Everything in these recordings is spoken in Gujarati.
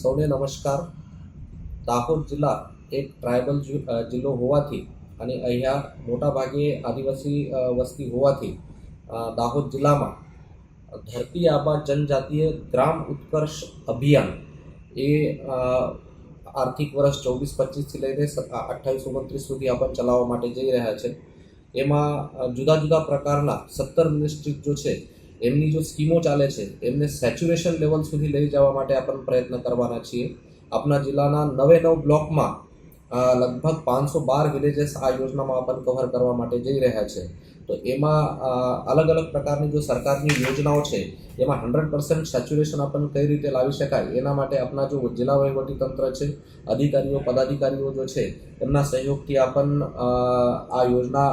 સૌને નમસ્કાર. દાહોદ જિલ્લા એક ટ્રાયબલ જિલ્લો હોવાથી અને અહીંયા મોટાભાગે આદિવાસી વસ્તી હોવાથી દાહોદ જિલ્લામાં ધરતી આબા જનજાતીય ગ્રામ ઉત્કર્ષ અભિયાન એ આર્થિક વર્ષ 24-25થી લઈને 28-29 સુધી આપણે ચલાવવા માટે જઈ રહ્યા છે. એમાં જુદા જુદા પ્રકારના 17 મિનિસ્ટ્રી જો છે એમની જો સ્કીમો ચાલે છે એમને સેચ્યુરેશન લેવલ સુધી લઈ જવા માટે આપણે પ્રયત્ન કરવાના છીએ. આપણા જિલ્લાના 9 બ્લોકમાં લગભગ 512 વિલેજીસ આ યોજનામાં આપણે કવર કરવા માટે જઈ રહ્યા છે. તો એમાં અલગ અલગ પ્રકારની જો સરકારની યોજનાઓ છે એમાં 100% સેચ્યુરેશન આપણને કઈ રીતે લાવી શકાય એના માટે આપણા જો જિલ્લા વહીવટી તંત્ર છે, અધિકારીઓ પદાધિકારીઓ જો છે એમના સહયોગથી આપણને આ યોજના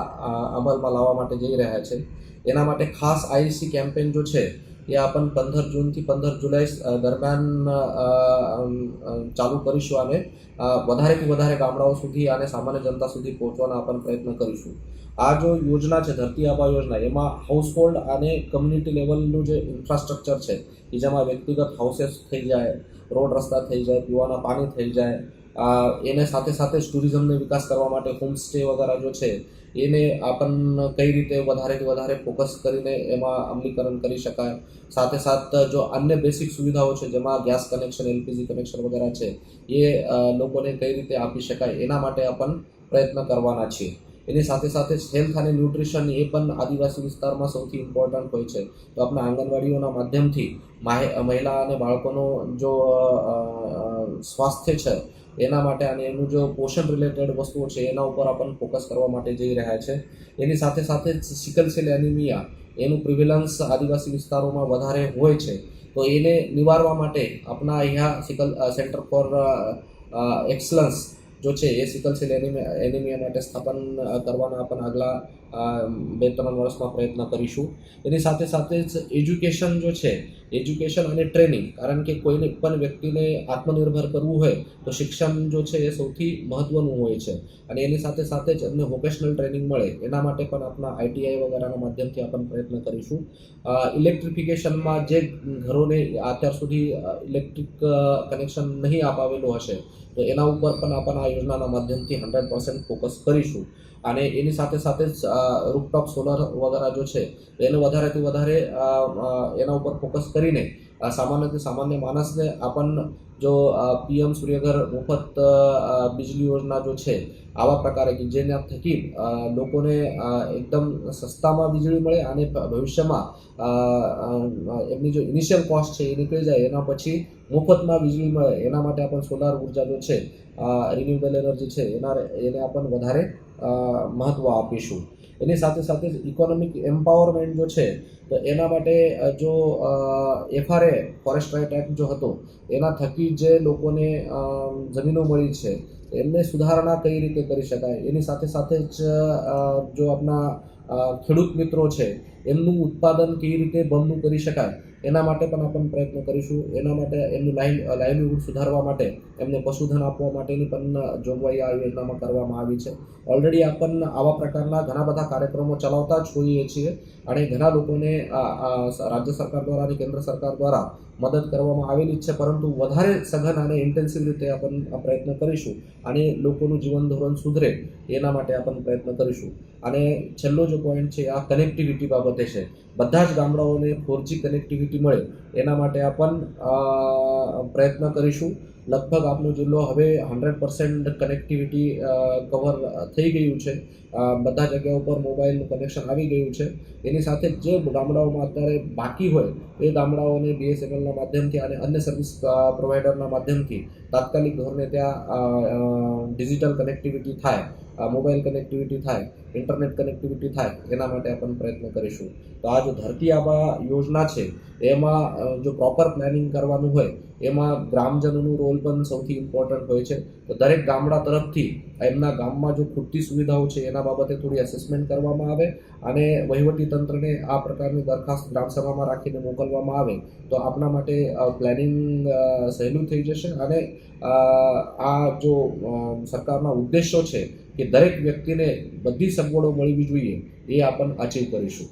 અમલમાં લાવવા માટે જઈ રહ્યા છે. એના માટે ખાસ આઈસી કેમ્પેન જો છે એ આપણને 15 જૂનથી 15 જુલાઈ દરમિયાન ચાલુ કરીશું અને વધારેથી વધારે ગામડાઓ સુધી અને સામાન્ય જનતા સુધી પહોંચવાના આપણે પ્રયત્ન કરીશું. આ જો યોજના છે ધરતી આબા યોજના એમાં હાઉસહોલ્ડ અને કમ્યુનિટી લેવલનું જે ઇન્ફ્રાસ્ટ્રક્ચર છે કે જેમાં વ્યક્તિગત હાઉસીસ થઈ જાય, રોડ રસ્તા થઈ જાય, પીવાના પાણી થઈ જાય, એને સાથે સાથે ટુરિઝમને વિકાસ કરવા માટે હોમસ્ટે વગેરે જો છે એને આપણને કઈ રીતે વધારેથી વધારે ફોકસ કરીને એમાં અમલીકરણ કરી શકાય. સાથે સાથે જો અન્ય બેસિક સુવિધાઓ છે જેમાં ગેસ કનેક્શન, એલપીજી કનેક્શન વગેરે છે એ લોકોને કઈ રીતે આપી શકાય એના માટે આપણને પ્રયત્ન કરવાના છીએ. એની સાથે સાથે હેલ્થ અને ન્યુટ્રિશન એ પણ આદિવાસી વિસ્તારમાં સૌથી ઇમ્પોર્ટન્ટ હોય છે. તો આપણા આંગણવાડીઓના માધ્યમથી મહિલા અને બાળકોનો જો સ્વાસ્થ્ય છે એના માટે અને એનું જો પોષણ રિલેટેડ વસ્તુઓ છે એના ઉપર આપણને ફોકસ કરવા માટે જઈ રહ્યા છે. એની સાથે સાથે સિકલ સેલ એનિમિયા એનું પ્રિવેલન્સ આદિવાસી વિસ્તારોમાં વધારે હોય છે. તો એને નિવારવા માટે આપણા અહીંયા સિકલ સેન્ટર ફોર એક્સલન્સ જો છે એ સિકલ સેલ એનિમિયા માટે સ્થાપન કરવાના આપણને આગલા 2-3 વર્ષમાં પ્રયત્ન કરીશું. એની સાથે સાથે જ એજ્યુકેશન જો છે, એજ્યુકેશન અને ટ્રેનિંગ, કારણ કે કોઈને પણ વ્યક્તિને આત્મનિર્ભર કરવું હોય તો શિક્ષણ જો છે એ સૌથી મહત્ત્વનું હોય છે. અને એની સાથે સાથે જ એમને વોકેશનલ ટ્રેનિંગ મળે એના માટે પણ આપણા આઈટીઆઈ વગેરેના માધ્યમથી આપણે પ્રયત્ન કરીશું. ઇલેક્ટ્રિફિકેશનમાં જે ઘરોને અત્યાર સુધી ઇલેક્ટ્રિક કનેક્શન નહીં અપાવેલું હશે તો એના ઉપર પણ આપણે આ યોજનાના માધ્યમથી 100% ફોકસ કરીશું. અને એની સાથે સાથે જ રૂફટોપ સોલર વગેરે જો છે એને વધારેથી વધારે એના ઉપર ફોકસ કરીને સામાન્યથી સામાન્ય માણસને આપણને જો પીએમ સૂર્યઘર મુફત વીજળી યોજના જો છે આવા પ્રકારે કે જેના થકી લોકોને એકદમ સસ્તામાં વીજળી મળે અને ભવિષ્યમાં એમની જો ઇનિશિયલ કોસ્ટ છે એ નીકળી જાય એના પછી મુફતમાં વીજળી મળે એના માટે આપણે સોલાર ઉર્જા જો છે રિન્યુએબલ એનર્જી છે એને આપણને વધારે મહત્ત્વ આપીશું. એની સાથે સાથે જ ઇકોનોમિક એમ્પાવરમેન્ટ જો છે તો એના માટે જો FRA ફોરેસ્ટ રાઇટ એક્ટ જો હતો એના થકી જે લોકોને જમીનો મળી છે એમને સુધારણા કઈ રીતે કરી શકાય, એની સાથે સાથે જ જો આપણા ખેડૂત મિત્રો છે એમનું ઉત્પાદન કઈ રીતે બમણું કરી શકાય એના માટે પણ આપણે પ્રયત્ન કરીશું. એના માટે એમનું લાઇવલીહુડ સુધારવા માટે એમને પશુધન આપવા માટેની પણ જોગવાઈ આ યોજનામાં કરવામાં આવી છે. ઓલરેડી આપણને આવા પ્રકારના ઘણા બધા કાર્યક્રમો ચલાવતા જ હોઈએ છીએ અને ઘણા લોકોને રાજ્ય સરકાર દ્વારા અને કેન્દ્ર સરકાર દ્વારા મદદ કરવામાં આવેલી જ છે, પરંતુ વધારે સઘન અને ઇન્ટેન્સિવ રીતે આપણે પ્રયત્ન કરીશું અને લોકોનું જીવન ધોરણ સુધરે એના માટે આપણે પ્રયત્ન કરીશું. અને છેલ્લો જો પોઈન્ટ છે આ કનેક્ટિવિટી બાબતે છે. બધા જ ગામડાઓને 4G કનેક્ટિવિટી મળે એના માટે આપણે પ્રયત્ન કરીશું. લગભગ આપણો જિલ્લો હવે 100% કનેક્ટિવિટી કવર થઈ ગયું છે. બધા જગ્યાઓ પર મોબાઈલનું કનેક્શન આવી ગયું છે. એની સાથે જે ગામડાઓમાં અત્યારે બાકી હોય એ ગામડાઓને BSNLના માધ્યમથી અને અન્ય સર્વિસ પ્રોવાઈડરના માધ્યમથી તાત્કાલિક ધોરણે ત્યાં ડિજિટલ કનેક્ટિવિટી થાય, મોબાઈલ કનેક્ટિવિટી થાય, ઇન્ટરનેટ કનેક્ટિવિટી થાય એના માટે આપણે પ્રયત્ન કરીશું. તો આ જો ધરતી આબા યોજના છે એમાં જો પ્રોપર પ્લાનિંગ કરવાનું હોય એમાં ગ્રામજનોનું રોલ પણ સૌથી ઇમ્પોર્ટન્ટ હોય છે. તો દરેક ગામડા તરફથી એમના ગામમાં જો ખૂટતી સુવિધાઓ છે એના બાબતે થોડી એસેસમેન્ટ કરવામાં આવે અને વહીવટી તંત્રને આ પ્રકારની દરખાસ્ત ગ્રામસભામાં રાખીને મોકલવામાં આવે તો આપણા માટે પ્લાનિંગ સહેલું થઈ જશે. અને આ જો સરકારના ઉદ્દેશો છે કે દરેક વ્યક્તિને બધી સગવડો મળવી જોઈએ એ આપણને અચીવ કરીશું.